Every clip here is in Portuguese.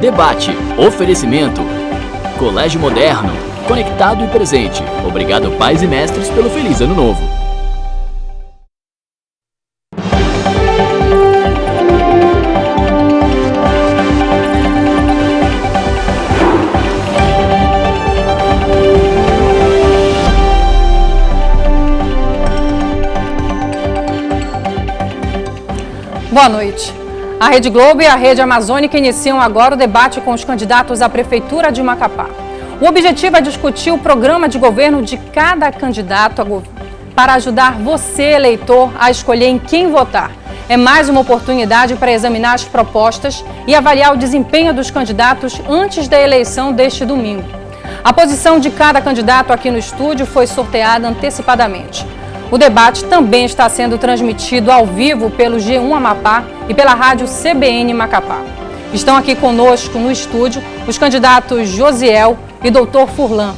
Debate. Oferecimento. Colégio Moderno. Conectado e presente. Obrigado, pais e mestres, pelo Feliz Ano Novo. Boa noite. A Rede Globo e a Rede Amazônica iniciam agora o debate com os candidatos à Prefeitura de Macapá. O objetivo é discutir o programa de governo de cada candidato para ajudar você, eleitor, a escolher em quem votar. É mais uma oportunidade para examinar as propostas e avaliar o desempenho dos candidatos antes da eleição deste domingo. A posição de cada candidato aqui no estúdio foi sorteada antecipadamente. O debate também está sendo transmitido ao vivo pelo G1 Amapá e pela rádio CBN Macapá. Estão aqui conosco no estúdio os candidatos Josiel e Dr. Furlan.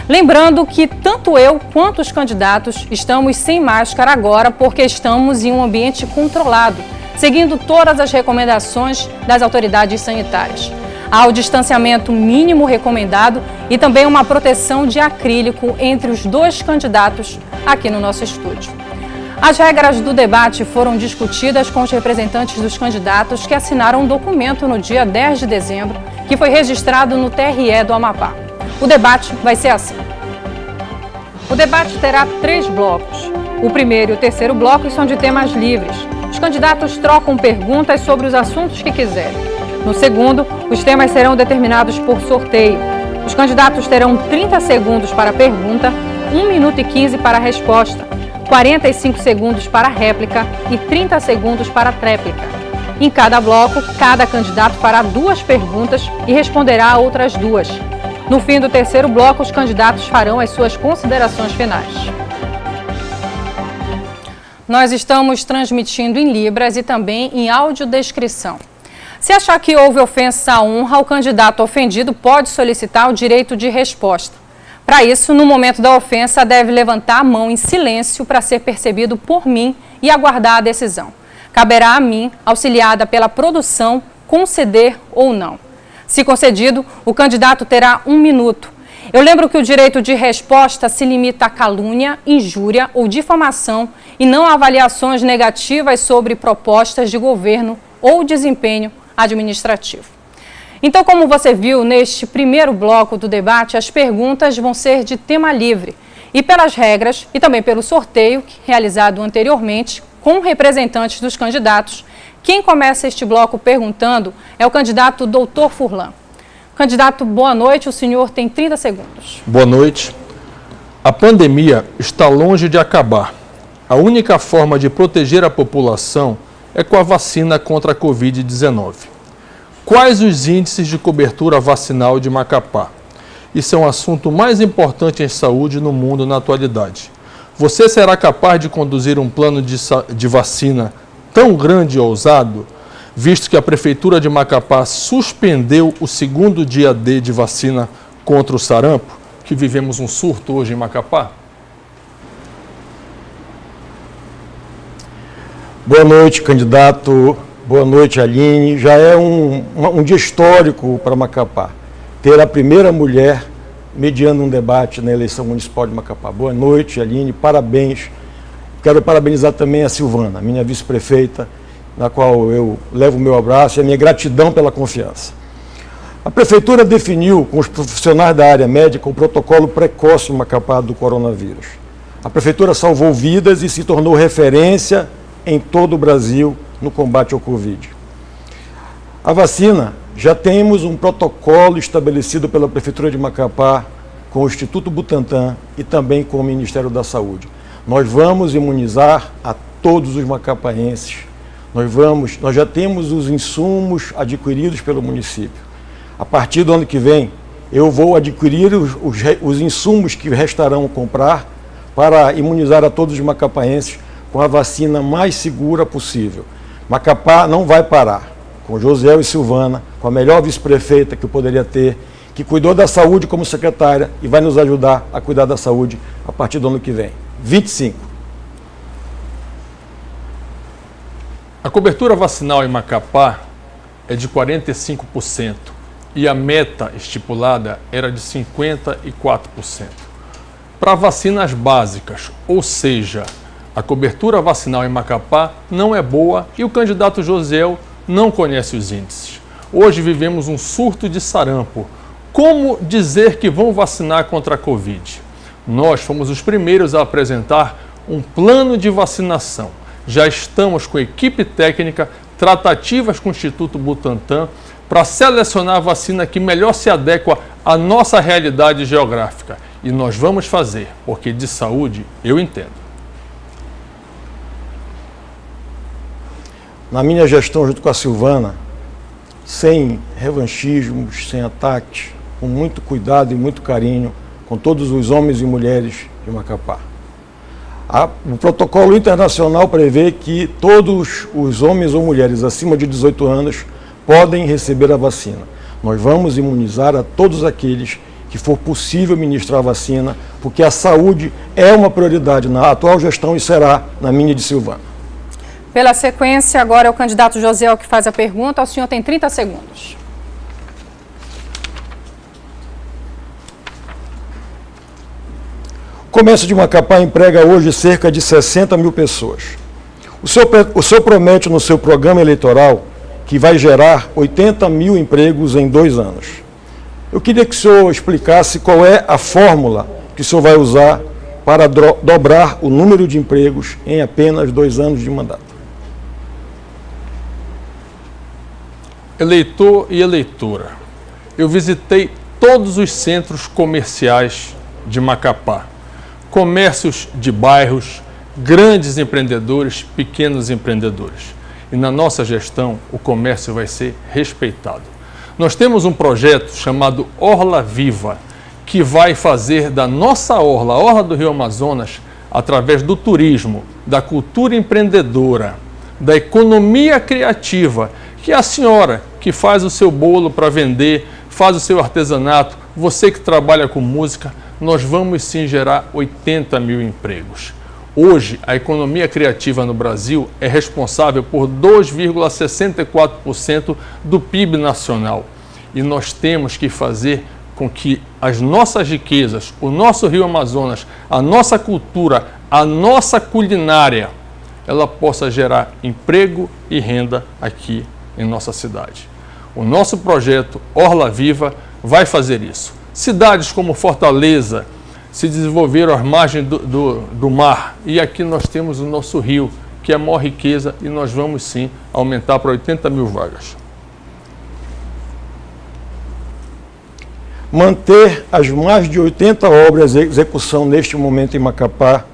Lembrando que tanto eu quanto os candidatos estamos sem máscara agora porque estamos em um ambiente controlado, seguindo todas as recomendações das autoridades sanitárias. Há o distanciamento mínimo recomendado e também uma proteção de acrílico entre os dois candidatos aqui no nosso estúdio. As regras do debate foram discutidas com os representantes dos candidatos que assinaram um documento no dia 10 de dezembro, que foi registrado no TRE do Amapá. O debate vai ser assim. O debate terá 3 blocos. O primeiro e o terceiro blocos são de temas livres. Os candidatos trocam perguntas sobre os assuntos que quiserem. No segundo, os temas serão determinados por sorteio. Os candidatos terão 30 segundos para a pergunta, 1 minuto e 15 para a resposta, 45 segundos para a réplica e 30 segundos para a tréplica. Em cada bloco, cada candidato fará 2 perguntas e responderá a outras 2. No fim do terceiro bloco, os candidatos farão as suas considerações finais. Nós estamos transmitindo em Libras e também em audiodescrição. Se achar que houve ofensa à honra, o candidato ofendido pode solicitar o direito de resposta. Para isso, no momento da ofensa, deve levantar a mão em silêncio para ser percebido por mim e aguardar a decisão. Caberá a mim, auxiliada pela produção, conceder ou não. Se concedido, o candidato terá 1 minuto. Eu lembro que o direito de resposta se limita a calúnia, injúria ou difamação e não a avaliações negativas sobre propostas de governo ou desempenho administrativo. Então, como você viu neste primeiro bloco do debate, as perguntas vão ser de tema livre e pelas regras e também pelo sorteio realizado anteriormente com representantes dos candidatos. Quem começa este bloco perguntando é o candidato Dr. Furlan. Candidato, boa noite, o senhor tem 30 segundos. Boa noite. A pandemia está longe de acabar. A única forma de proteger a população é com a vacina contra a Covid-19. Quais os índices de cobertura vacinal de Macapá? Isso é um assunto mais importante em saúde no mundo na atualidade. Você será capaz de conduzir um plano de vacina tão grande e ousado, visto que a Prefeitura de Macapá suspendeu o segundo dia D de vacina contra o sarampo, que vivemos um surto hoje em Macapá? Boa noite, candidato. Boa noite, Aline. Já é um dia histórico para Macapá. Ter a primeira mulher mediando um debate na eleição municipal de Macapá. Boa noite, Aline. Parabéns. Quero parabenizar também a Silvana, minha vice-prefeita, na qual eu levo o meu abraço e a minha gratidão pela confiança. A Prefeitura definiu com os profissionais da área médica o protocolo precoce em Macapá do coronavírus. A Prefeitura salvou vidas e se tornou referência em todo o Brasil no combate ao Covid. A vacina, já temos um protocolo estabelecido pela Prefeitura de Macapá com o Instituto Butantan e também com o Ministério da Saúde. Nós vamos imunizar a todos os macapaenses. Nós já temos os insumos adquiridos pelo município. A partir do ano que vem, eu vou adquirir os insumos que restarão comprar para imunizar a todos os macapaenses com a vacina mais segura possível. Macapá não vai parar. Com Josiel e Silvana, com a melhor vice-prefeita que eu poderia ter, que cuidou da saúde como secretária e vai nos ajudar a cuidar da saúde a partir do ano que vem. 25. A cobertura vacinal em Macapá é de 45%. e a meta estipulada era de 54%. Para vacinas básicas, ou seja, a cobertura vacinal em Macapá não é boa e o candidato Josiel não conhece os índices. Hoje vivemos um surto de sarampo. Como dizer que vão vacinar contra a Covid? Nós fomos os primeiros a apresentar um plano de vacinação. Já estamos com equipe técnica, tratativas com o Instituto Butantan para selecionar a vacina que melhor se adequa à nossa realidade geográfica. E nós vamos fazer, porque de saúde eu entendo. Na minha gestão, junto com a Silvana, sem revanchismos, sem ataques, com muito cuidado e muito carinho, com todos os homens e mulheres de Macapá. O protocolo internacional prevê que todos os homens ou mulheres acima de 18 anos podem receber a vacina. Nós vamos imunizar a todos aqueles que for possível ministrar a vacina, porque a saúde é uma prioridade na atual gestão e será na minha de Silvana. Pela sequência, agora é o candidato Josiel que faz a pergunta. O senhor tem 30 segundos. O comércio de Macapá emprega hoje cerca de 60 mil pessoas. O senhor promete no seu programa eleitoral que vai gerar 80 mil empregos em 2 anos. Eu queria que o senhor explicasse qual é a fórmula que o senhor vai usar para dobrar o número de empregos em apenas 2 anos de mandato. Eleitor e eleitora, eu visitei todos os centros comerciais de Macapá. Comércios de bairros, grandes empreendedores, pequenos empreendedores. E na nossa gestão, o comércio vai ser respeitado. Nós temos um projeto chamado Orla Viva, que vai fazer da nossa orla, a Orla do Rio Amazonas, através do turismo, da cultura empreendedora, da economia criativa, que é a senhora que faz o seu bolo para vender, faz o seu artesanato, você que trabalha com música, nós vamos sim gerar 80 mil empregos. Hoje, a economia criativa no Brasil é responsável por 2,64% do PIB nacional. E nós temos que fazer com que as nossas riquezas, o nosso Rio Amazonas, a nossa cultura, a nossa culinária, ela possa gerar emprego e renda aqui em nossa cidade. O nosso projeto Orla Viva vai fazer isso. Cidades como Fortaleza se desenvolveram às margens do mar e aqui nós temos o nosso rio, que é a maior riqueza, e nós vamos sim aumentar para 80 mil vagas. Manter as mais de 80 obras em execução neste momento em Macapá,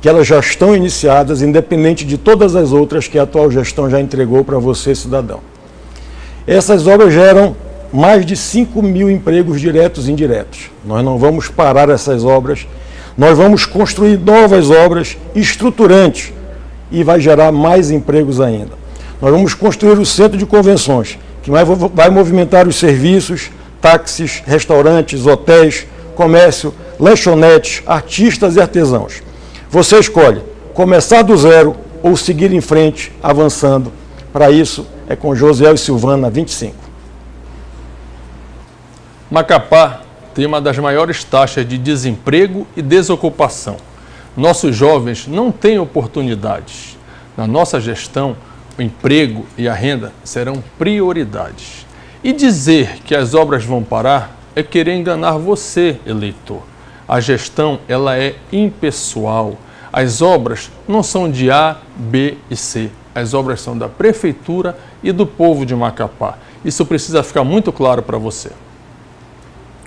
que elas já estão iniciadas, independente de todas as outras que a atual gestão já entregou para você, cidadão. Essas obras geram mais de 5 mil empregos diretos e indiretos. Nós não vamos parar essas obras, nós vamos construir novas obras estruturantes e vai gerar mais empregos ainda. Nós vamos construir o centro de convenções, que vai movimentar os serviços, táxis, restaurantes, hotéis, comércio, lanchonetes, artistas e artesãos. Você escolhe começar do zero ou seguir em frente, avançando. Para isso, é com Josiel e Silvana 25. Macapá tem uma das maiores taxas de desemprego e desocupação. Nossos jovens não têm oportunidades. Na nossa gestão, o emprego e a renda serão prioridades. E dizer que as obras vão parar é querer enganar você, eleitor. A gestão, ela é impessoal. As obras não são de A, B e C. As obras são da Prefeitura e do povo de Macapá. Isso precisa ficar muito claro para você.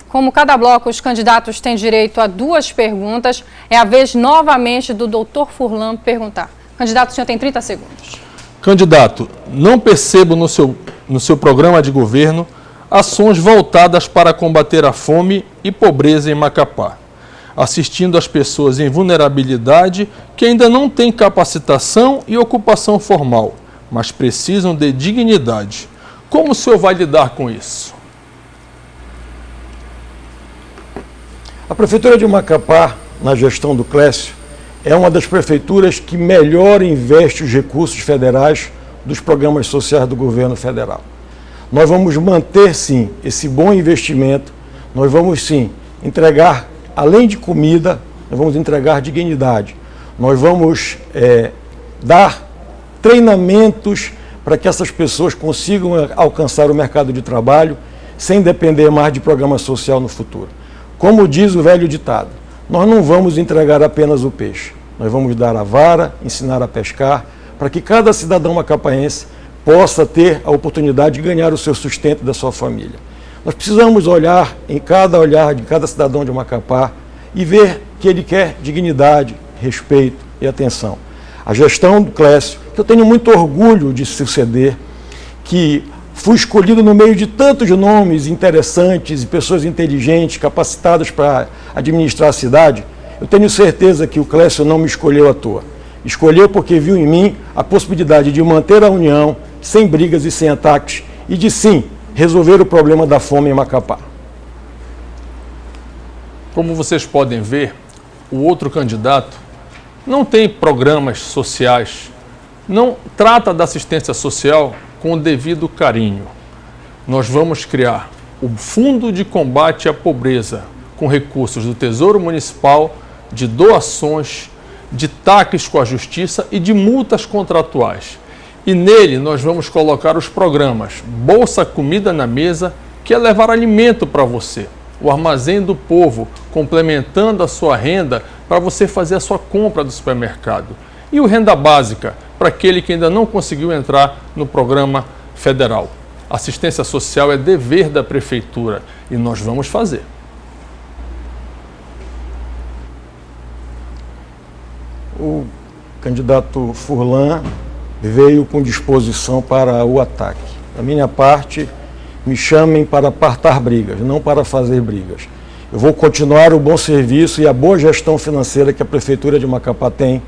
Como cada bloco, os candidatos têm direito a 2 perguntas, é a vez novamente do Dr. Furlan perguntar. Candidato, o senhor tem 30 segundos. Candidato, não percebo no seu programa de governo ações voltadas para combater a fome e pobreza em Macapá, assistindo as pessoas em vulnerabilidade que ainda não têm capacitação e ocupação formal, mas precisam de dignidade. Como o senhor vai lidar com isso? A Prefeitura de Macapá, na gestão do Clécio, é uma das prefeituras que melhor investe os recursos federais dos programas sociais do governo federal. Nós vamos manter, sim, esse bom investimento, nós vamos, sim, entregar, além de comida, nós vamos entregar dignidade. Nós vamos dar treinamentos para que essas pessoas consigam alcançar o mercado de trabalho sem depender mais de programa social no futuro. Como diz o velho ditado, nós não vamos entregar apenas o peixe, nós vamos dar a vara, ensinar a pescar, para que cada cidadão macapaense possa ter a oportunidade de ganhar o seu sustento da sua família. Nós precisamos olhar em cada olhar de cada cidadão de Macapá e ver que ele quer dignidade, respeito e atenção. A gestão do Clécio, que eu tenho muito orgulho de suceder, que fui escolhido no meio de tantos nomes interessantes e pessoas inteligentes, capacitadas para administrar a cidade, eu tenho certeza que o Clécio não me escolheu à toa. Escolheu porque viu em mim a possibilidade de manter a união, sem brigas e sem ataques, e de sim, resolver o problema da fome em Macapá. Como vocês podem ver, o outro candidato não tem programas sociais, não trata da assistência social com o devido carinho. Nós vamos criar o Fundo de Combate à Pobreza, com recursos do Tesouro Municipal, de doações, de taques com a Justiça e de multas contratuais. E nele nós vamos colocar os programas Bolsa Comida na Mesa, que é levar alimento para você. O Armazém do Povo, complementando a sua renda para você fazer a sua compra do supermercado. E o Renda Básica, para aquele que ainda não conseguiu entrar no programa federal. Assistência social é dever da Prefeitura e nós vamos fazer. O candidato Furlan veio com disposição para o ataque. Da minha parte, me chamem para apartar brigas, não para fazer brigas. Eu vou continuar o bom serviço e a boa gestão financeira que a Prefeitura de Macapá tem.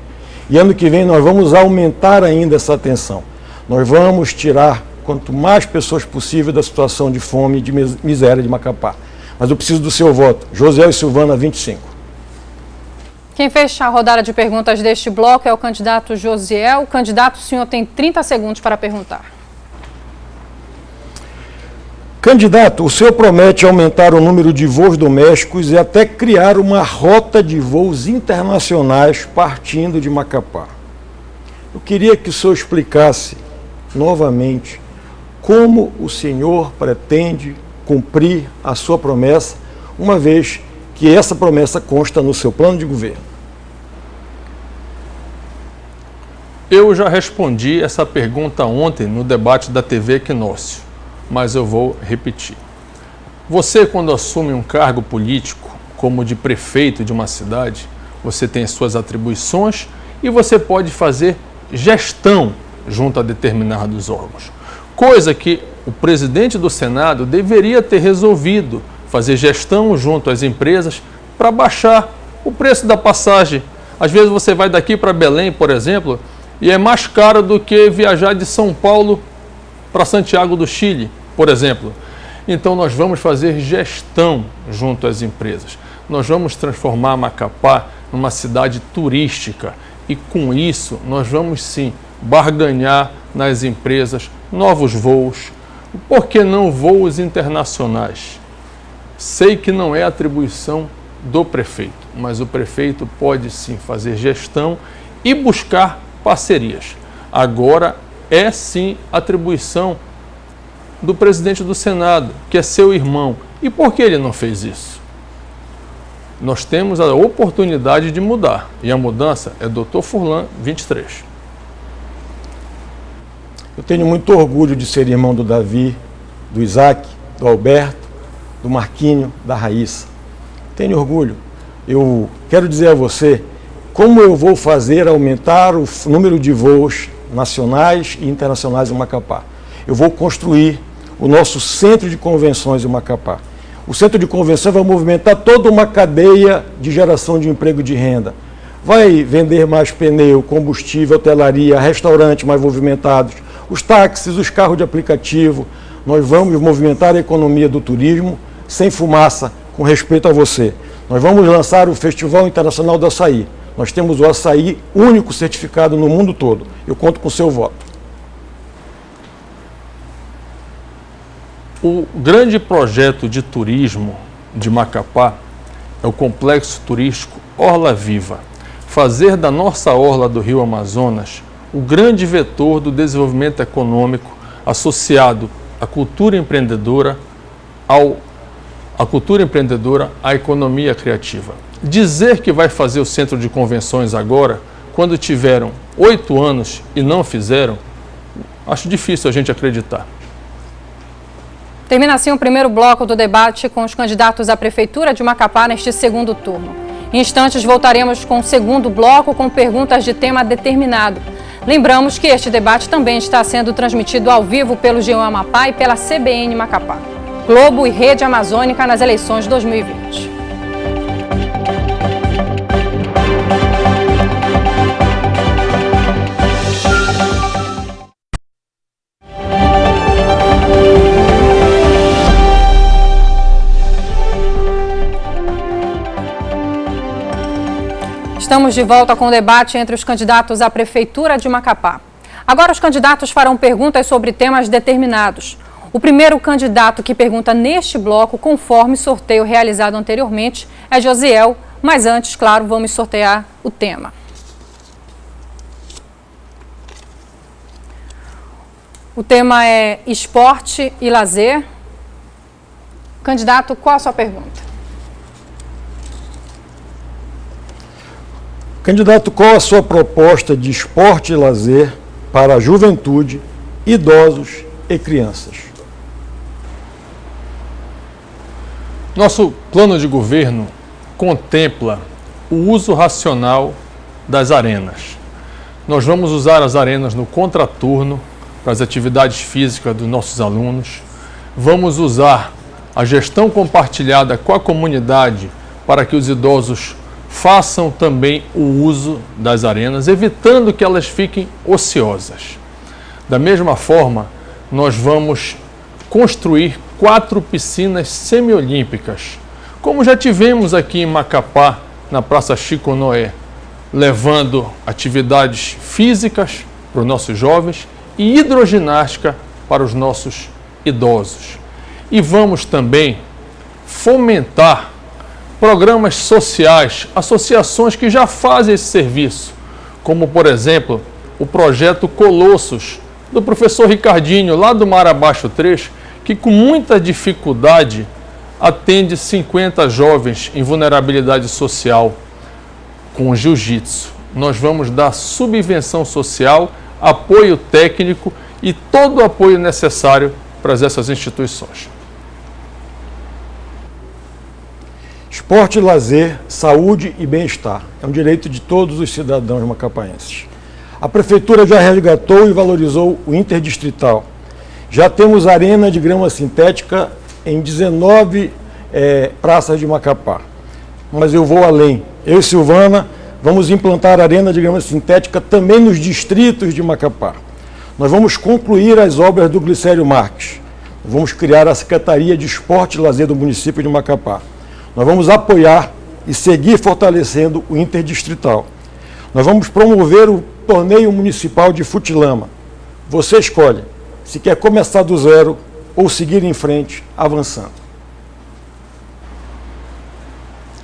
E ano que vem nós vamos aumentar ainda essa atenção. Nós vamos tirar quanto mais pessoas possível da situação de fome e de miséria de Macapá. Mas eu preciso do seu voto. Josiel e Silvana, 25. Quem fecha a rodada de perguntas deste bloco é o candidato Josiel. Candidato, o senhor tem 30 segundos para perguntar. Candidato, o senhor promete aumentar o número de voos domésticos e até criar uma rota de voos internacionais partindo de Macapá. Eu queria que o senhor explicasse novamente como o senhor pretende cumprir a sua promessa, uma vez que essa promessa consta no seu plano de governo. Eu já respondi essa pergunta ontem no debate da TV Equinócio, mas eu vou repetir. Você, quando assume um cargo político, como de prefeito de uma cidade, você tem suas atribuições e você pode fazer gestão junto a determinados órgãos. Coisa que o presidente do Senado deveria ter resolvido, fazer gestão junto às empresas para baixar o preço da passagem. Às vezes você vai daqui para Belém, por exemplo, e é mais caro do que viajar de São Paulo para Santiago do Chile, por exemplo. Então nós vamos fazer gestão junto às empresas. Nós vamos transformar Macapá numa cidade turística e com isso nós vamos sim barganhar nas empresas novos voos. Por que não voos internacionais? Sei que não é atribuição do prefeito, mas o prefeito pode sim fazer gestão e buscar parcerias. Agora é sim atribuição do presidente do Senado, que é seu irmão. E por que ele não fez isso? Nós temos a oportunidade de mudar, e a mudança é Dr. Furlan 23. Eu tenho muito orgulho de ser irmão do Davi, do Isaac, do Alberto, do Marquinho, da Raíssa. Tenho orgulho. Eu quero dizer a você como eu vou fazer aumentar o número de voos nacionais e internacionais em Macapá. Eu vou construir o nosso centro de convenções em Macapá. O centro de convenções vai movimentar toda uma cadeia de geração de emprego e de renda. Vai vender mais pneu, combustível, hotelaria, restaurantes mais movimentados, os táxis, os carros de aplicativo. Nós vamos movimentar a economia do turismo sem fumaça, com respeito a você. Nós vamos lançar o Festival Internacional do Açaí. Nós temos o açaí único certificado no mundo todo. Eu conto com o seu voto. O grande projeto de turismo de Macapá é o complexo turístico Orla Viva, fazer da nossa orla do Rio Amazonas o grande vetor do desenvolvimento econômico associado à cultura empreendedora, à economia criativa. Dizer que vai fazer o centro de convenções agora, quando tiveram 8 anos e não fizeram, acho difícil a gente acreditar. Termina assim o primeiro bloco do debate com os candidatos à Prefeitura de Macapá neste segundo turno. Em instantes voltaremos com o segundo bloco com perguntas de tema determinado. Lembramos que este debate também está sendo transmitido ao vivo pelo G1 Amapá e pela CBN Macapá, Globo e Rede Amazônica nas eleições 2020. Estamos de volta com o debate entre os candidatos à Prefeitura de Macapá. Agora os candidatos farão perguntas sobre temas determinados. O primeiro candidato que pergunta neste bloco, conforme sorteio realizado anteriormente, é Josiel, mas antes, claro, vamos sortear o tema. O tema é esporte e lazer. Candidato, qual a sua pergunta? Candidato, qual a sua proposta de esporte e lazer para a juventude, idosos e crianças? Nosso plano de governo contempla o uso racional das arenas. Nós vamos usar as arenas no contraturno para as atividades físicas dos nossos alunos. Vamos usar a gestão compartilhada com a comunidade para que os idosos façam também o uso das arenas, evitando que elas fiquem ociosas. Da mesma forma, nós vamos construir 4 piscinas semiolímpicas, como já tivemos aqui em Macapá, na Praça Chico Noé, levando atividades físicas para os nossos jovens e hidroginástica para os nossos idosos. E vamos também fomentar programas sociais, associações que já fazem esse serviço, como, por exemplo, o projeto Colossos, do professor Ricardinho, lá do Mar Abaixo 3, que com muita dificuldade atende 50 jovens em vulnerabilidade social com jiu-jitsu. Nós vamos dar subvenção social, apoio técnico e todo o apoio necessário para essas instituições. Esporte, lazer, saúde e bem-estar é um direito de todos os cidadãos macapaenses. A Prefeitura já resgatou e valorizou o interdistrital. Já temos arena de grama sintética em 19 praças de Macapá. Mas eu vou além. Eu e Silvana vamos implantar arena de grama sintética também nos distritos de Macapá. Nós vamos concluir as obras do Glicério Marques. Vamos criar a Secretaria de Esporte e Lazer do município de Macapá. Nós vamos apoiar e seguir fortalecendo o interdistrital. Nós vamos promover o torneio municipal de futilama. Você escolhe se quer começar do zero ou seguir em frente, avançando.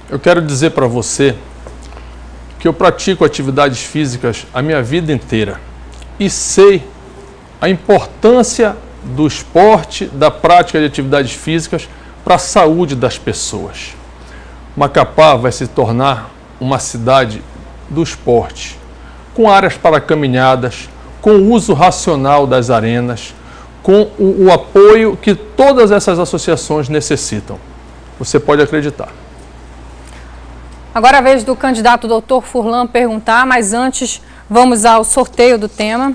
Eu quero dizer para você que eu pratico atividades físicas a minha vida inteira e sei a importância do esporte, da prática de atividades físicas para a saúde das pessoas. Macapá vai se tornar uma cidade do esporte, com áreas para caminhadas, com o uso racional das arenas, com o apoio que todas essas associações necessitam. Você pode acreditar. Agora é a vez do candidato Dr. Furlan perguntar, mas antes vamos ao sorteio do tema.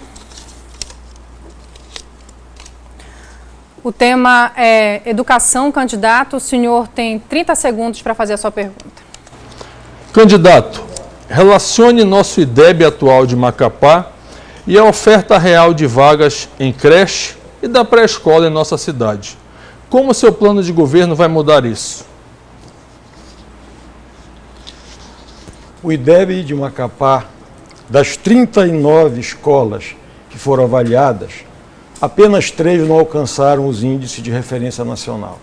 O tema é educação, candidato. O senhor tem 30 segundos para fazer a sua pergunta. Candidato, relacione nosso IDEB atual de Macapá e a oferta real de vagas em creche e da pré-escola em nossa cidade. Como seu plano de governo vai mudar isso? O IDEB de Macapá, das 39 escolas que foram avaliadas, apenas 3 não alcançaram os índices de referência nacional.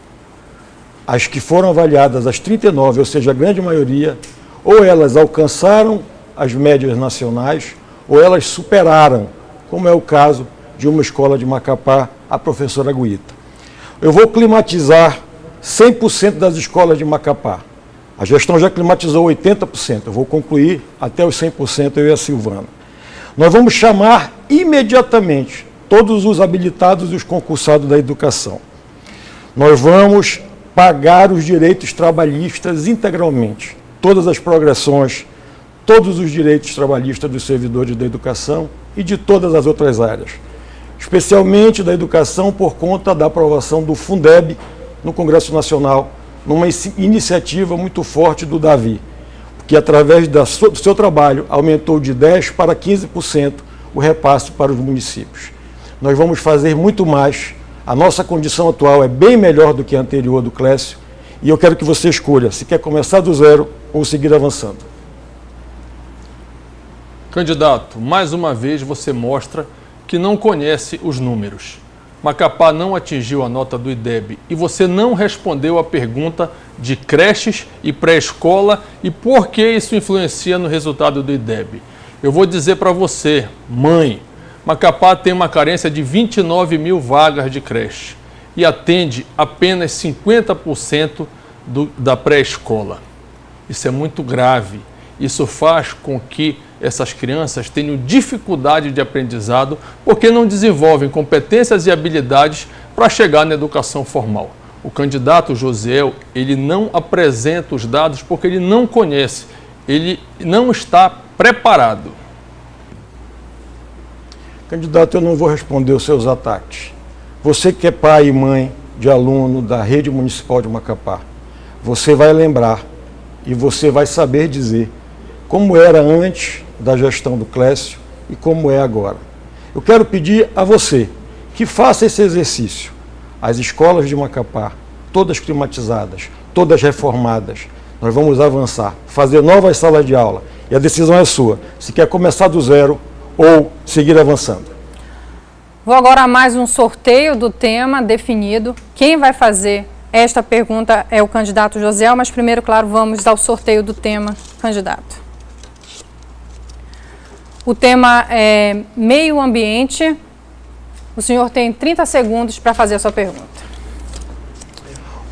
As que foram avaliadas, as 39, ou seja, a grande maioria, ou elas alcançaram as médias nacionais, ou elas superaram, como é o caso de uma escola de Macapá, a professora Guita. Eu vou climatizar 100% das escolas de Macapá. A gestão já climatizou 80%, eu vou concluir até os 100%, eu e a Silvana. Nós vamos chamar imediatamente todos os habilitados e os concursados da educação. Nós vamos pagar os direitos trabalhistas integralmente, todas as progressões, todos os direitos trabalhistas dos servidores da educação e de todas as outras áreas, especialmente da educação por conta da aprovação do Fundeb no Congresso Nacional, numa iniciativa muito forte do Davi, que através do seu trabalho aumentou de 10% para 15% o repasse para os municípios. Nós vamos fazer muito mais. A nossa condição atual é bem melhor do que a anterior do Clécio e eu quero que você escolha se quer começar do zero ou seguir avançando. Candidato, mais uma vez você mostra que não conhece os números. Macapá não atingiu a nota do IDEB e você não respondeu a pergunta de creches e pré-escola e por que isso influencia no resultado do IDEB. Eu vou dizer para você, mãe, Macapá tem uma carência de 29 mil vagas de creche e atende apenas 50% da pré-escola. Isso é muito grave. Isso faz com que essas crianças tenham dificuldade de aprendizado porque não desenvolvem competências e habilidades para chegar na educação formal. O candidato Josiel, ele não apresenta os dados porque ele não conhece, ele não está preparado. Candidato, eu não vou responder os seus ataques. Você que é pai e mãe de aluno da Rede Municipal de Macapá, você vai lembrar e você vai saber dizer como era antes da gestão do Clécio e como é agora. Eu quero pedir a você que faça esse exercício. As escolas de Macapá, todas climatizadas, todas reformadas, nós vamos avançar, fazer novas salas de aula e a decisão é sua, se quer começar do zero ou seguir avançando. Vou agora a mais um sorteio do tema definido. Quem vai fazer esta pergunta é o candidato Josiel, mas primeiro, claro, vamos ao sorteio do tema, candidato. O tema é meio ambiente. O senhor tem 30 segundos para fazer a sua pergunta.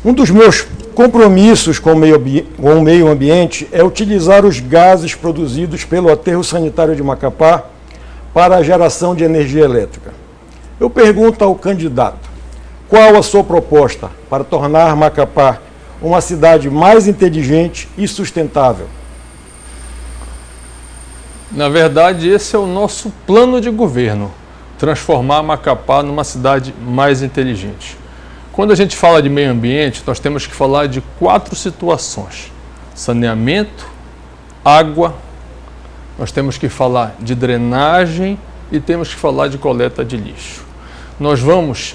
Um dos meus compromissos com o meio ambiente é utilizar os gases produzidos pelo aterro sanitário de Macapá para a geração de energia elétrica. Eu pergunto ao candidato, qual a sua proposta para tornar Macapá uma cidade mais inteligente e sustentável? Na verdade, esse é o nosso plano de governo, transformar Macapá numa cidade mais inteligente. Quando a gente fala de meio ambiente, nós temos que falar de 4 situações: saneamento, água, nós temos que falar de drenagem e temos que falar de coleta de lixo. Nós vamos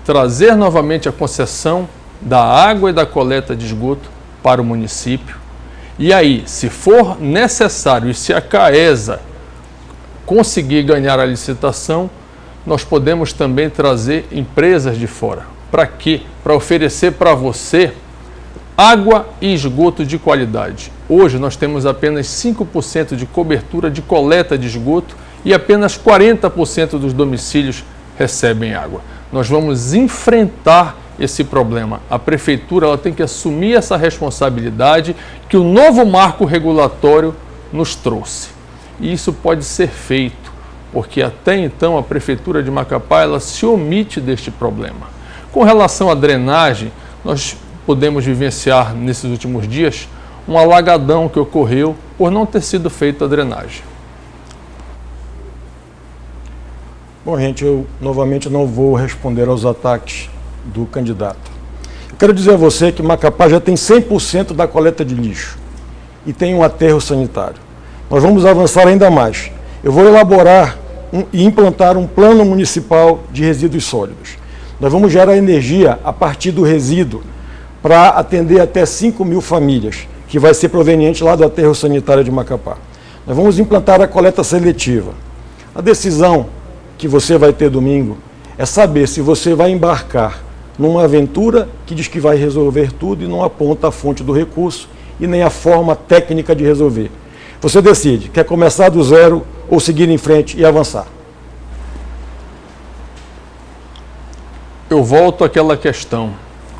trazer novamente a concessão da água e da coleta de esgoto para o município. E aí, se for necessário e se a CAESA conseguir ganhar a licitação, nós podemos também trazer empresas de fora. Para quê? Para oferecer para você água e esgoto de qualidade. Hoje nós temos apenas 5% de cobertura de coleta de esgoto e apenas 40% dos domicílios recebem água. Nós vamos enfrentar esse problema. A prefeitura ela tem que assumir essa responsabilidade que o novo marco regulatório nos trouxe. E isso pode ser feito, porque até então a prefeitura de Macapá ela se omite deste problema. Com relação à drenagem, nós podemos vivenciar nesses últimos dias um alagadão que ocorreu por não ter sido feita a drenagem. Bom, gente, eu novamente não vou responder aos ataques do candidato. Eu quero dizer a você que Macapá já tem 100% da coleta de lixo e tem um aterro sanitário. Nós vamos avançar ainda mais. Eu vou elaborar e implantar um plano municipal de resíduos sólidos. Nós vamos gerar energia a partir do resíduo para atender até 5.000 famílias, que vai ser proveniente lá do aterro sanitário de Macapá. Nós vamos implantar a coleta seletiva. A decisão que você vai ter domingo é saber se você vai embarcar numa aventura que diz que vai resolver tudo e não aponta a fonte do recurso e nem a forma técnica de resolver. Você decide, quer começar do zero ou seguir em frente e avançar? Eu volto àquela questão.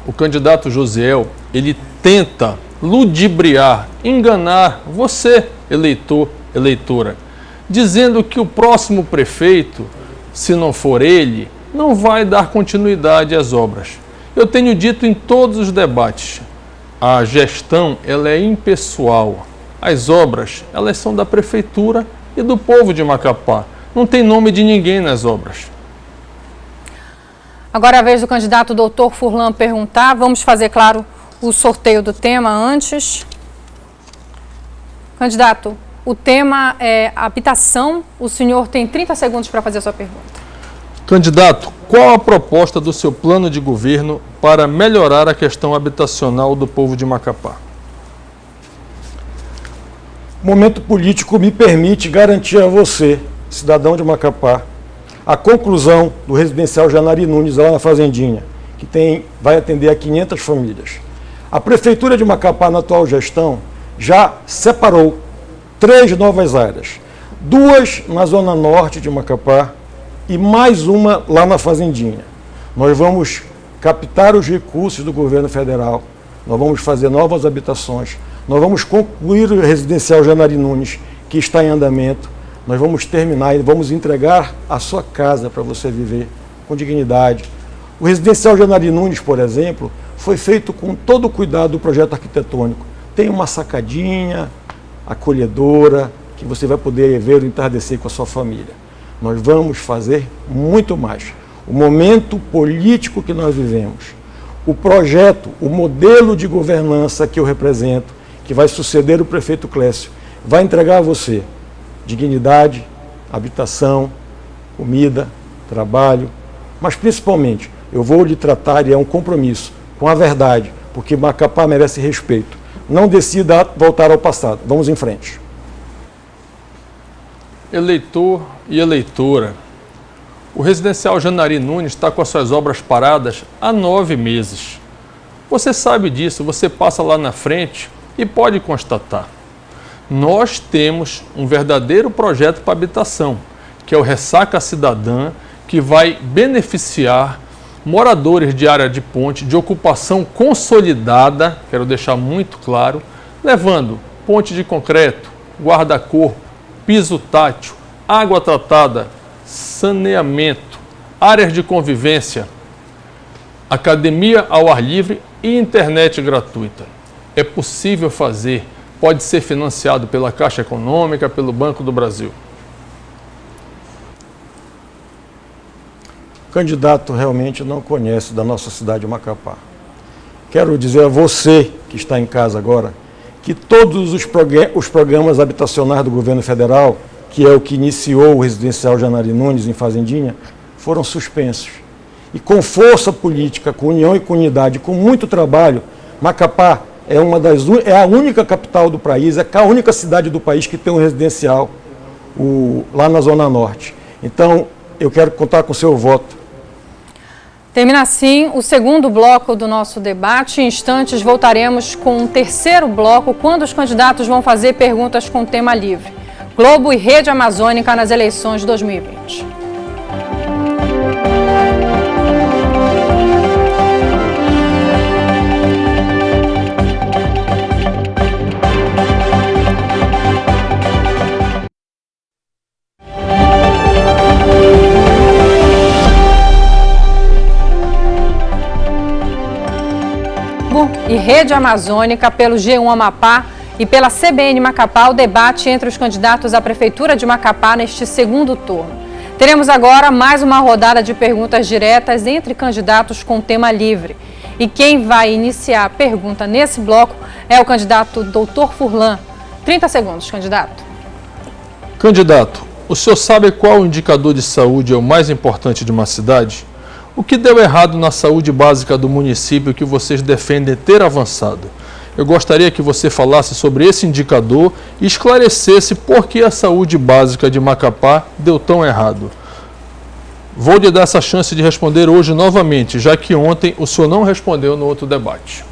O candidato Josiel, ele tenta ludibriar, enganar você, eleitor, eleitora, dizendo que o próximo prefeito, se não for ele, não vai dar continuidade às obras. Eu tenho dito em todos os debates, a gestão ela é impessoal. As obras, elas são da prefeitura e do povo de Macapá. Não tem nome de ninguém nas obras. Agora é a vez do candidato Dr. Furlan perguntar. Vamos fazer, claro, o sorteio do tema antes. Candidato, o tema é habitação. O senhor tem 30 segundos para fazer a sua pergunta. Candidato, qual a proposta do seu plano de governo para melhorar a questão habitacional do povo de Macapá? O momento político me permite garantir a você, cidadão de Macapá, a conclusão do residencial Janari Nunes, lá na Fazendinha, que vai atender a 500 famílias. A Prefeitura de Macapá, na atual gestão, já separou 3 novas áreas. 2 na zona norte de Macapá e mais uma lá na Fazendinha. Nós vamos captar os recursos do governo federal, nós vamos fazer novas habitações, nós vamos concluir o residencial Janari Nunes, que está em andamento. Nós vamos terminar e vamos entregar a sua casa para você viver com dignidade. O residencial Janari Nunes, por exemplo, foi feito com todo o cuidado do projeto arquitetônico. Tem uma sacadinha acolhedora, que você vai poder ver o entardecer com a sua família. Nós vamos fazer muito mais. O momento político que nós vivemos, o projeto, o modelo de governança que eu represento, que vai suceder o prefeito Clécio, vai entregar a você dignidade, habitação, comida, trabalho, mas principalmente eu vou lhe tratar, e é um compromisso, com a verdade, porque Macapá merece respeito. Não decida voltar ao passado, vamos em frente. Eleitor e eleitora, o residencial Janari Nunes está com as suas obras paradas há 9 meses. Você sabe disso, você passa lá na frente e pode constatar. Nós temos um verdadeiro projeto para habitação, que é o Ressaca Cidadã, que vai beneficiar moradores de área de ponte, de ocupação consolidada, quero deixar muito claro, levando ponte de concreto, guarda-corpo, piso tátil, água tratada, saneamento, áreas de convivência, academia ao ar livre e internet gratuita. É possível fazer, pode ser financiado pela Caixa Econômica, pelo Banco do Brasil. O candidato realmente não conhece da nossa cidade de Macapá. Quero dizer a você que está em casa agora, que todos os programas habitacionais do governo federal, que é o que iniciou o residencial Janari Nunes em Fazendinha, foram suspensos. E com força política, com união e com unidade, com muito trabalho, Macapá é a única capital do país, é a única cidade do país que tem um residencial lá na Zona Norte. Então, eu quero contar com o seu voto. Termina assim o segundo bloco do nosso debate. Em instantes voltaremos com um terceiro bloco, quando os candidatos vão fazer perguntas com tema livre. Globo e Rede Amazônica nas eleições de 2020. E Rede Amazônica, pelo G1 Amapá e pela CBN Macapá, o debate entre os candidatos à Prefeitura de Macapá neste segundo turno. Teremos agora mais uma rodada de perguntas diretas entre candidatos com tema livre. E quem vai iniciar a pergunta nesse bloco é o candidato Dr. Furlan. 30 segundos, candidato. Candidato, o senhor sabe qual indicador de saúde é o mais importante de uma cidade? O que deu errado na saúde básica do município que vocês defendem ter avançado? Eu gostaria que você falasse sobre esse indicador e esclarecesse por que a saúde básica de Macapá deu tão errado. Vou lhe dar essa chance de responder hoje novamente, já que ontem o senhor não respondeu no outro debate.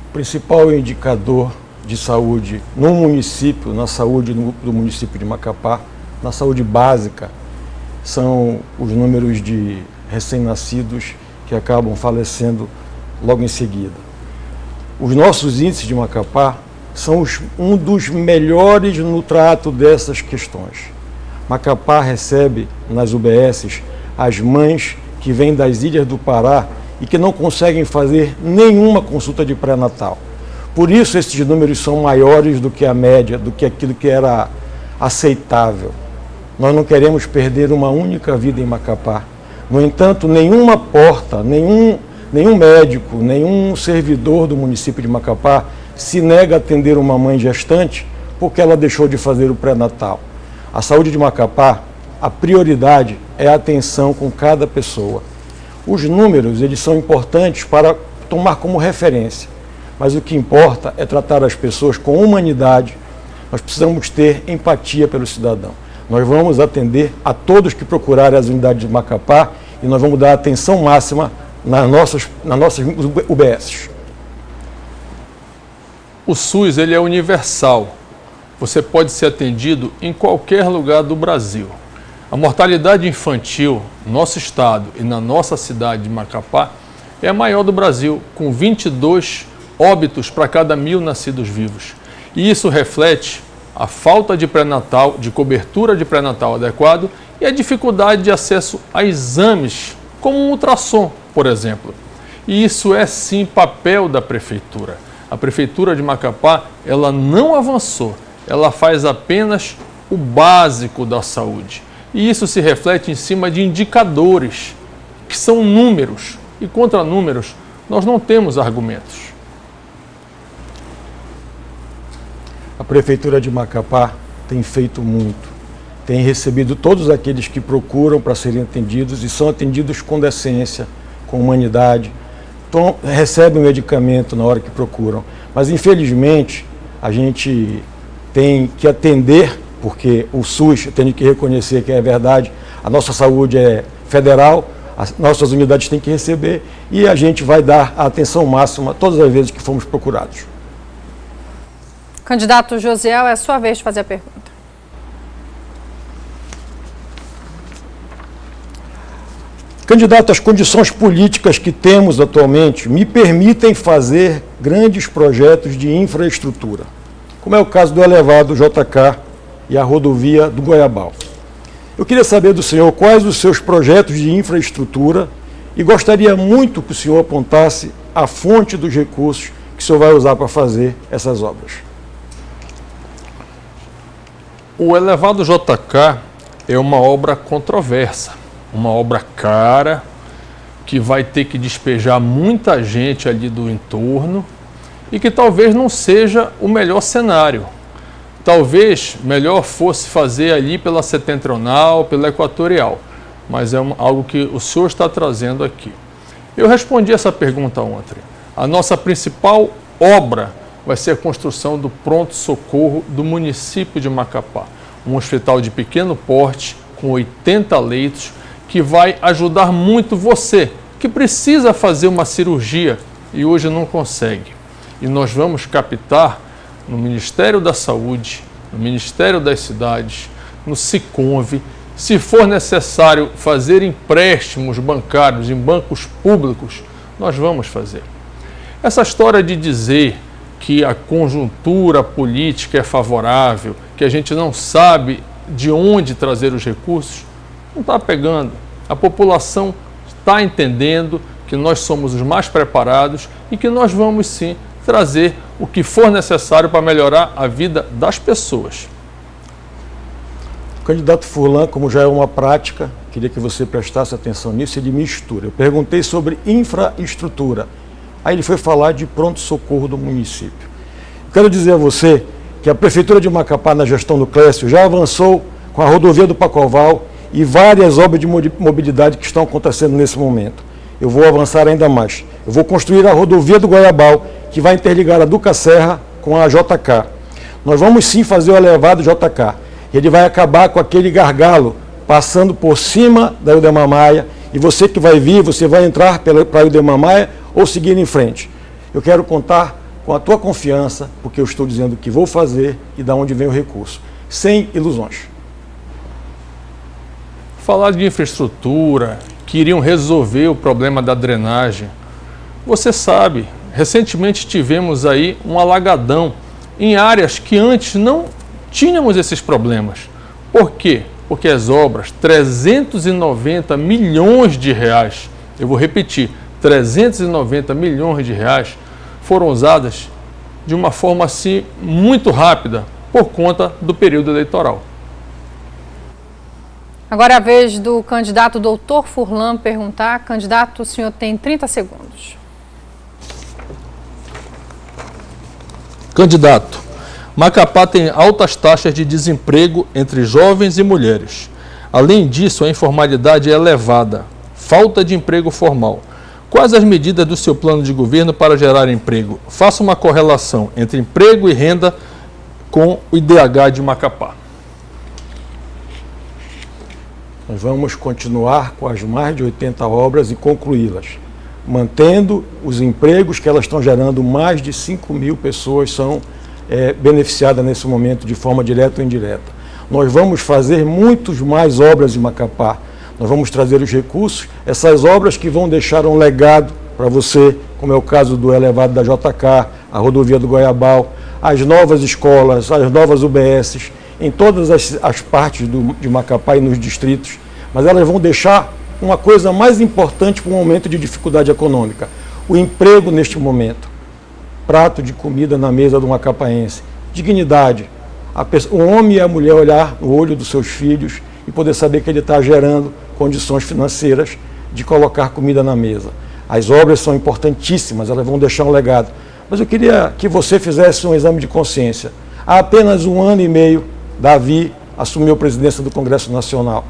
O principal indicador de saúde no município, na saúde do município de Macapá, na saúde básica, são os números de recém-nascidos que acabam falecendo logo em seguida. Os nossos índices de Macapá são um dos melhores no trato dessas questões. Macapá recebe nas UBSs as mães que vêm das ilhas do Pará e que não conseguem fazer nenhuma consulta de pré-natal. Por isso esses números são maiores do que a média, do que aquilo que era aceitável. Nós não queremos perder uma única vida em Macapá. No entanto, nenhuma porta, nenhum médico, nenhum servidor do município de Macapá se nega a atender uma mãe gestante porque ela deixou de fazer o pré-natal. A saúde de Macapá, a prioridade é a atenção com cada pessoa. Os números, eles são importantes para tomar como referência, mas o que importa é tratar as pessoas com humanidade. Nós precisamos ter empatia pelo cidadão. Nós vamos atender a todos que procurarem as unidades de Macapá e nós vamos dar atenção máxima nas nossas UBSs. O SUS ele é universal. Você pode ser atendido em qualquer lugar do Brasil. A mortalidade infantil no nosso estado e na nossa cidade de Macapá é a maior do Brasil, com 22 óbitos para cada 1.000 nascidos vivos. E isso reflete a falta de pré-natal, de cobertura de pré-natal adequado e a dificuldade de acesso a exames, como um ultrassom, por exemplo. E isso é sim papel da prefeitura. A prefeitura de Macapá, ela não avançou. Ela faz apenas o básico da saúde. E isso se reflete em cima de indicadores, que são números. E contra números, nós não temos argumentos. A Prefeitura de Macapá tem feito muito. Tem recebido todos aqueles que procuram para serem atendidos e são atendidos com decência, com humanidade. Recebem o medicamento na hora que procuram. Mas, infelizmente, a gente tem que atender, porque o SUS, eu tenho que reconhecer que é verdade, a nossa saúde é federal, as nossas unidades têm que receber e a gente vai dar a atenção máxima todas as vezes que formos procurados. Candidato Josiel, é a sua vez de fazer a pergunta. Candidato, as condições políticas que temos atualmente me permitem fazer grandes projetos de infraestrutura, como é o caso do elevado JK e a rodovia do Goiabal. Eu queria saber do senhor quais os seus projetos de infraestrutura e gostaria muito que o senhor apontasse a fonte dos recursos que o senhor vai usar para fazer essas obras. O elevado JK é uma obra controversa, uma obra cara, que vai ter que despejar muita gente ali do entorno e que talvez não seja o melhor cenário. Talvez melhor fosse fazer ali pela setentrional, pela equatorial, mas é algo que o senhor está trazendo aqui. Eu respondi essa pergunta ontem. A nossa principal obra vai ser a construção do pronto-socorro do município de Macapá, um hospital de pequeno porte, com 80 leitos, que vai ajudar muito você, que precisa fazer uma cirurgia e hoje não consegue. E nós vamos captar no Ministério da Saúde, no Ministério das Cidades, no Siconv, se for necessário fazer empréstimos bancários em bancos públicos, nós vamos fazer. Essa história de dizer que a conjuntura política é favorável, que a gente não sabe de onde trazer os recursos, não está pegando. A população está entendendo que nós somos os mais preparados e que nós vamos sim trazer o que for necessário para melhorar a vida das pessoas. O candidato Furlan, como já é uma prática, queria que você prestasse atenção nisso, ele mistura. Eu perguntei sobre infraestrutura, aí ele foi falar de pronto-socorro do município. Quero dizer a você que a Prefeitura de Macapá, na gestão do Clécio, já avançou com a rodovia do Pacoval e várias obras de mobilidade que estão acontecendo nesse momento. Eu vou avançar ainda mais. Eu vou construir a rodovia do Goiabal, que vai interligar a Duca Serra com a JK. Nós vamos sim fazer o elevado JK. Ele vai acabar com aquele gargalo, passando por cima da Eudemar Maia, e você que vai vir, você vai entrar para a Eudemar Maia ou seguir em frente. Eu quero contar com a tua confiança, porque eu estou dizendo o que vou fazer e de onde vem o recurso, sem ilusões. Falar de infraestrutura, que iriam resolver o problema da drenagem. Você sabe, recentemente tivemos aí um alagadão em áreas que antes não tínhamos esses problemas. Por quê? Porque as obras, 390 milhões de reais, eu vou repetir, 390 milhões de reais, foram usadas de uma forma assim muito rápida por conta do período eleitoral. Agora é a vez do candidato Dr. Furlan perguntar. Candidato, o senhor tem 30 segundos. Candidato, Macapá tem altas taxas de desemprego entre jovens e mulheres. Além disso, a informalidade é elevada, falta de emprego formal. Quais as medidas do seu plano de governo para gerar emprego? Faça uma correlação entre emprego e renda com o IDH de Macapá. Nós vamos continuar com as mais de 80 obras e concluí-las, mantendo os empregos que elas estão gerando. Mais de 5 mil pessoas são beneficiadas nesse momento de forma direta ou indireta. Nós vamos fazer muitas mais obras em Macapá. Nós vamos trazer os recursos, essas obras que vão deixar um legado para você, como é o caso do elevado da JK, a rodovia do Goiabal, as novas escolas, as novas UBSs, em todas as partes de Macapá e nos distritos, mas elas vão deixar uma coisa mais importante para um momento de dificuldade econômica: o emprego neste momento, prato de comida na mesa do macapaense, dignidade, o homem e a mulher olhar no olho dos seus filhos e poder saber que ele está gerando condições financeiras de colocar comida na mesa. As obras são importantíssimas, elas vão deixar um legado, mas eu queria que você fizesse um exame de consciência. Há apenas 1 ano e meio, Davi assumiu a presidência do Congresso Nacional.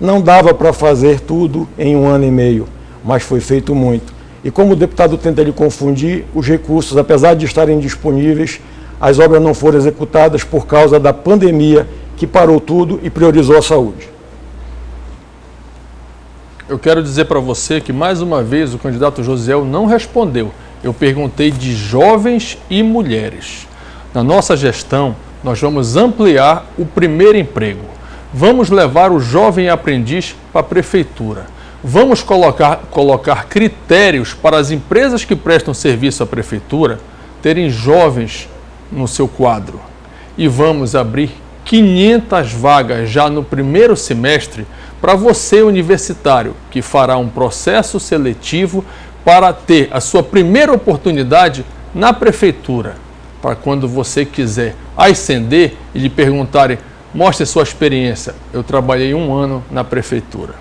Não dava para fazer tudo em 1 ano e meio, mas foi feito muito. E como o deputado tenta lhe confundir, os recursos, apesar de estarem disponíveis, as obras não foram executadas por causa da pandemia, que parou tudo e priorizou a saúde. Eu quero dizer para você que, mais uma vez, o candidato Josiel não respondeu. Eu perguntei de jovens e mulheres. Na nossa gestão, nós vamos ampliar o primeiro emprego. Vamos levar o jovem aprendiz para a prefeitura. Vamos colocar critérios para as empresas que prestam serviço à prefeitura terem jovens no seu quadro. E vamos abrir 500 vagas já no primeiro semestre para você, universitário, que fará um processo seletivo para ter a sua primeira oportunidade na prefeitura. Para quando você quiser ascender e lhe perguntarem: mostre sua experiência. Eu trabalhei 1 ano na prefeitura.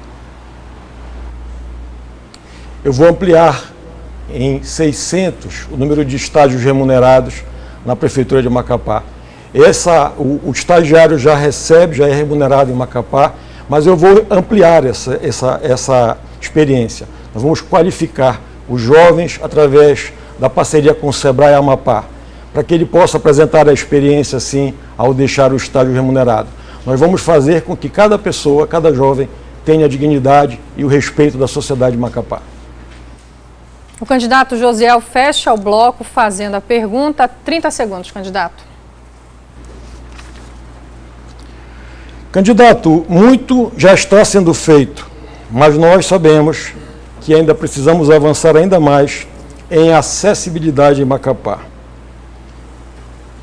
Eu vou ampliar em 600 o número de estágios remunerados na prefeitura de Macapá. O estagiário já recebe, já é remunerado em Macapá, mas eu vou ampliar essa experiência. Nós vamos qualificar os jovens através da parceria com o Sebrae Amapá, para que ele possa apresentar a experiência, sim, ao deixar o estágio remunerado. Nós vamos fazer com que cada pessoa, cada jovem, tenha a dignidade e o respeito da sociedade de Macapá. O candidato Josiel fecha o bloco fazendo a pergunta. 30 segundos, candidato. Candidato, muito já está sendo feito, mas nós sabemos que ainda precisamos avançar ainda mais em acessibilidade em Macapá.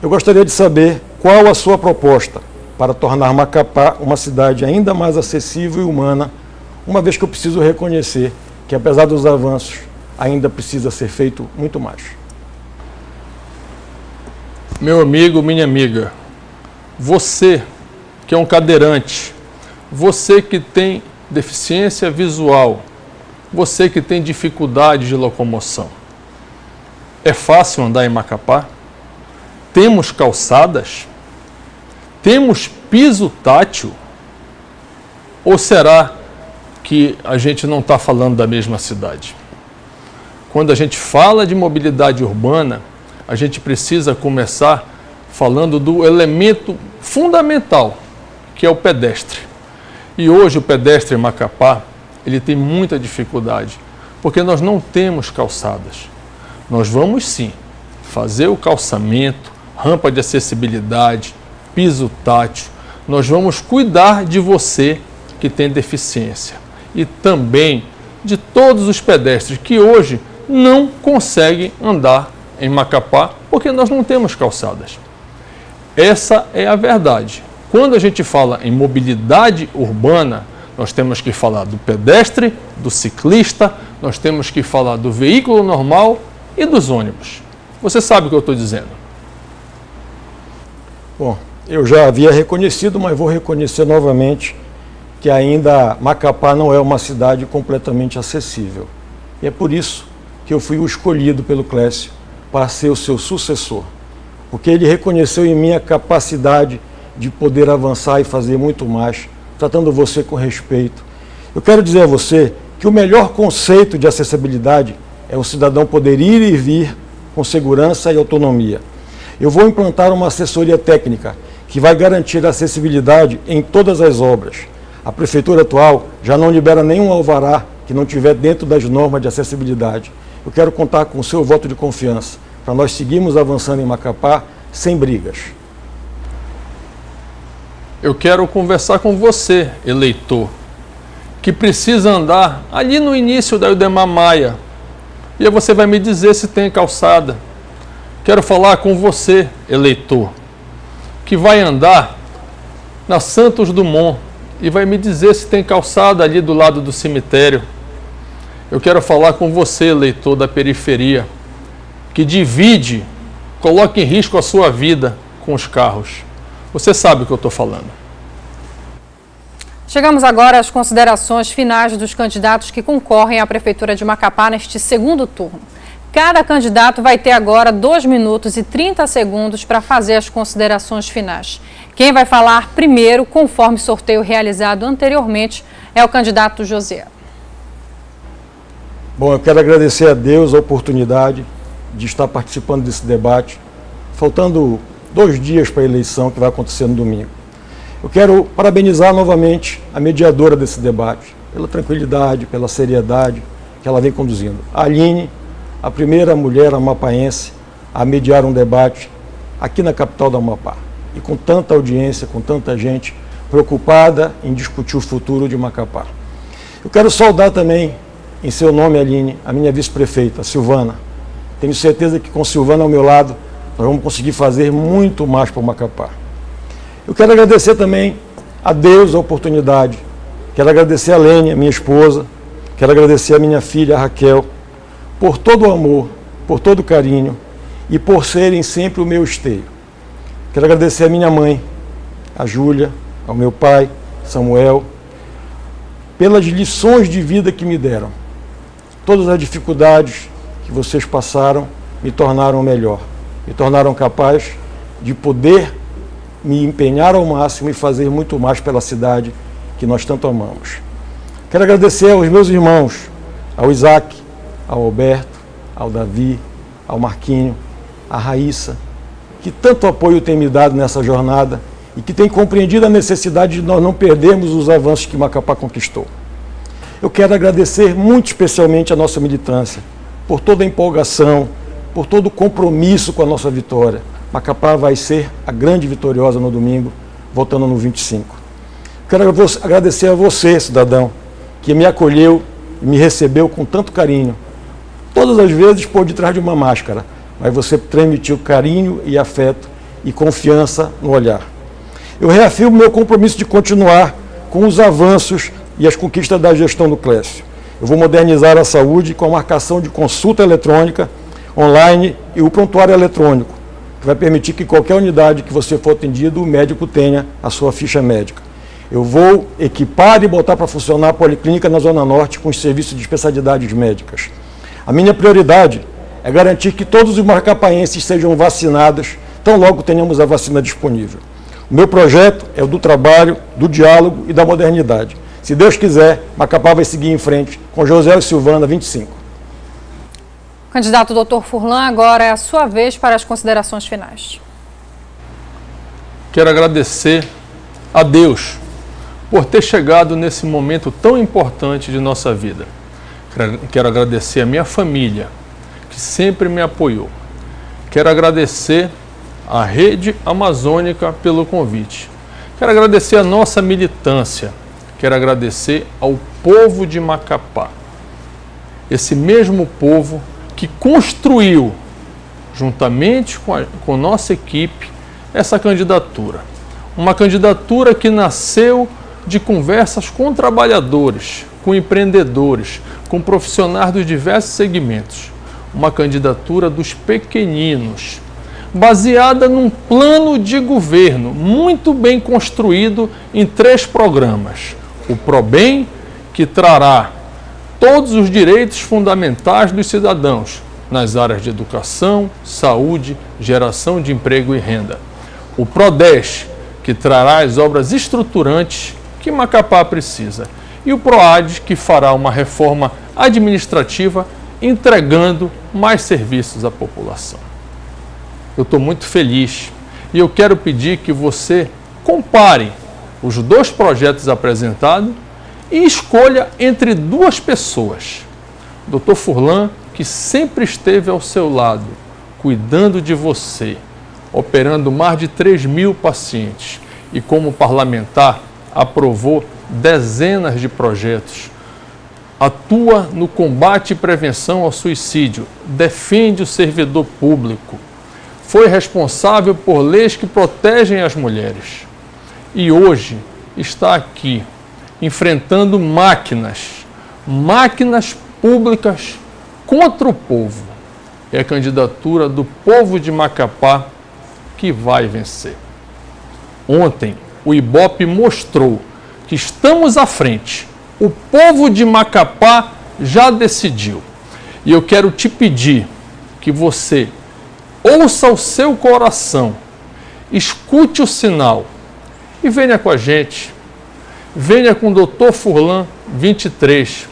Eu gostaria de saber qual a sua proposta para tornar Macapá uma cidade ainda mais acessível e humana, uma vez que eu preciso reconhecer que, apesar dos avanços, ainda precisa ser feito muito mais. Meu amigo, minha amiga, você que é um cadeirante, você que tem deficiência visual, você que tem dificuldade de locomoção, é fácil andar em Macapá? Temos calçadas? Temos piso tátil? Ou será que a gente não está falando da mesma cidade? Quando a gente fala de mobilidade urbana, a gente precisa começar falando do elemento fundamental, que é o pedestre. E hoje o pedestre em Macapá, ele tem muita dificuldade, porque nós não temos calçadas. Nós vamos sim fazer o calçamento, rampa de acessibilidade, piso tátil. Nós vamos cuidar de você que tem deficiência e também de todos os pedestres que hoje não conseguem andar em Macapá porque nós não temos calçadas. Essa é a verdade. Quando a gente fala em mobilidade urbana, nós temos que falar do pedestre, do ciclista, nós temos que falar do veículo normal e dos ônibus. Você sabe o que eu estou dizendo. Bom, eu já havia reconhecido, mas vou reconhecer novamente que ainda Macapá não é uma cidade completamente acessível. E é por isso que eu fui o escolhido pelo Clécio para ser o seu sucessor. Porque ele reconheceu em mim a capacidade de poder avançar e fazer muito mais, tratando você com respeito. Eu quero dizer a você que o melhor conceito de acessibilidade é o cidadão poder ir e vir com segurança e autonomia. Eu vou implantar uma assessoria técnica que vai garantir a acessibilidade em todas as obras. A prefeitura atual já não libera nenhum alvará que não estiver dentro das normas de acessibilidade. Eu quero contar com o seu voto de confiança para nós seguirmos avançando em Macapá sem brigas. Eu quero conversar com você, eleitor, que precisa andar ali no início da Eudemar Maia. E aí você vai me dizer se tem calçada. Quero falar com você, eleitor, que vai andar na Santos Dumont e vai me dizer se tem calçada ali do lado do cemitério. Eu quero falar com você, eleitor da periferia, que divide, coloca em risco a sua vida com os carros. Você sabe o que eu estou falando. Chegamos agora às considerações finais dos candidatos que concorrem à Prefeitura de Macapá neste segundo turno. Cada candidato vai ter agora 2 minutos e 30 segundos para fazer as considerações finais. Quem vai falar primeiro, conforme sorteio realizado anteriormente, é o candidato José. Bom, eu quero agradecer a Deus a oportunidade de estar participando desse debate, faltando 2 dias para a eleição que vai acontecer no domingo. Eu quero parabenizar novamente a mediadora desse debate, pela tranquilidade, pela seriedade que ela vem conduzindo. A Aline, a primeira mulher amapaense a mediar um debate aqui na capital do Amapá. E com tanta audiência, com tanta gente preocupada em discutir o futuro de Macapá. Eu quero saudar também, em seu nome, Aline, a minha vice-prefeita, Silvana. Tenho certeza que com Silvana ao meu lado, nós vamos conseguir fazer muito mais para o Macapá. Eu quero agradecer também a Deus a oportunidade. Quero agradecer a Lênia, minha esposa. Quero agradecer a minha filha, a Raquel, por todo o amor, por todo o carinho e por serem sempre o meu esteio. Quero agradecer a minha mãe, a Júlia, ao meu pai, Samuel, pelas lições de vida que me deram. Todas as dificuldades que vocês passaram me tornaram melhor, me tornaram capaz de poder me empenhar ao máximo e fazer muito mais pela cidade que nós tanto amamos. Quero agradecer aos meus irmãos, ao Isaac, ao Alberto, ao Davi, ao Marquinho, à Raíssa, que tanto apoio tem me dado nessa jornada e que tem compreendido a necessidade de nós não perdermos os avanços que Macapá conquistou. Eu quero agradecer muito especialmente a nossa militância, por toda a empolgação, por todo o compromisso com a nossa vitória. Macapá vai ser a grande vitoriosa no domingo, votando no 25. Quero agradecer a você, cidadão, que me acolheu e me recebeu com tanto carinho. Todas as vezes por detrás de uma máscara, mas você transmitiu carinho e afeto e confiança no olhar. Eu reafirmo meu compromisso de continuar com os avanços e as conquistas da gestão do Clécio. Eu vou modernizar a saúde com a marcação de consulta eletrônica, online e o prontuário eletrônico, que vai permitir que qualquer unidade que você for atendido, o médico tenha a sua ficha médica. Eu vou equipar e botar para funcionar a Policlínica na Zona Norte com os serviços de especialidades médicas. A minha prioridade é garantir que todos os macapaenses sejam vacinados, tão logo tenhamos a vacina disponível. O meu projeto é o do trabalho, do diálogo e da modernidade. Se Deus quiser, Macapá vai seguir em frente com José e Silvana, 25. Candidato Dr. Furlan, agora é a sua vez para as considerações finais. Quero agradecer a Deus por ter chegado nesse momento tão importante de nossa vida. Quero agradecer a minha família, que sempre me apoiou. Quero agradecer à Rede Amazônica pelo convite. Quero agradecer a nossa militância. Quero agradecer ao povo de Macapá. Esse mesmo povo que construiu, juntamente com nossa equipe, essa candidatura. Uma candidatura que nasceu de conversas com trabalhadores, com empreendedores, com profissionais dos diversos segmentos. Uma candidatura dos pequeninos, baseada num plano de governo muito bem construído em 3 programas. O ProBem, que trará todos os direitos fundamentais dos cidadãos nas áreas de educação, saúde, geração de emprego e renda. O ProDes, que trará as obras estruturantes que Macapá precisa. E o ProAD, que fará uma reforma administrativa entregando mais serviços à população. Eu estou muito feliz e eu quero pedir que você compare os 2 projetos apresentados e escolha entre 2 pessoas. Dr. Furlan, que sempre esteve ao seu lado, cuidando de você, operando mais de 3.000 pacientes e como parlamentar aprovou dezenas de projetos, atua no combate e prevenção ao suicídio, defende o servidor público, foi responsável por leis que protegem as mulheres e hoje está aqui enfrentando máquinas públicas contra o povo. É a candidatura do povo de Macapá que vai vencer. Ontem, o Ibope mostrou que estamos à frente. O povo de Macapá já decidiu. E eu quero te pedir que você ouça o seu coração, escute o sinal e venha com a gente. Venha com o Dr. Furlan 23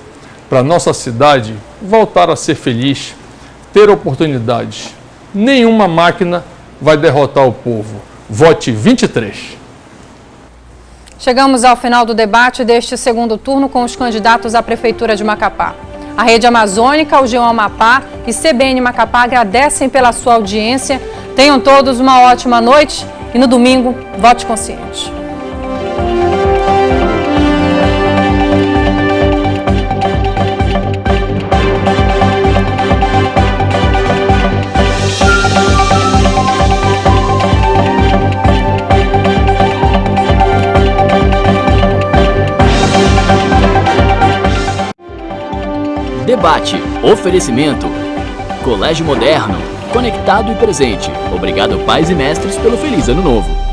para nossa cidade voltar a ser feliz, ter oportunidades. Nenhuma máquina vai derrotar o povo. Vote 23. Chegamos ao final do debate deste segundo turno com os candidatos à Prefeitura de Macapá. A Rede Amazônica, o G1 Amapá e CBN Macapá agradecem pela sua audiência. Tenham todos uma ótima noite e no domingo, vote consciente. Debate. Oferecimento. Colégio Moderno. Conectado e presente. Obrigado, pais e mestres, pelo Feliz Ano Novo.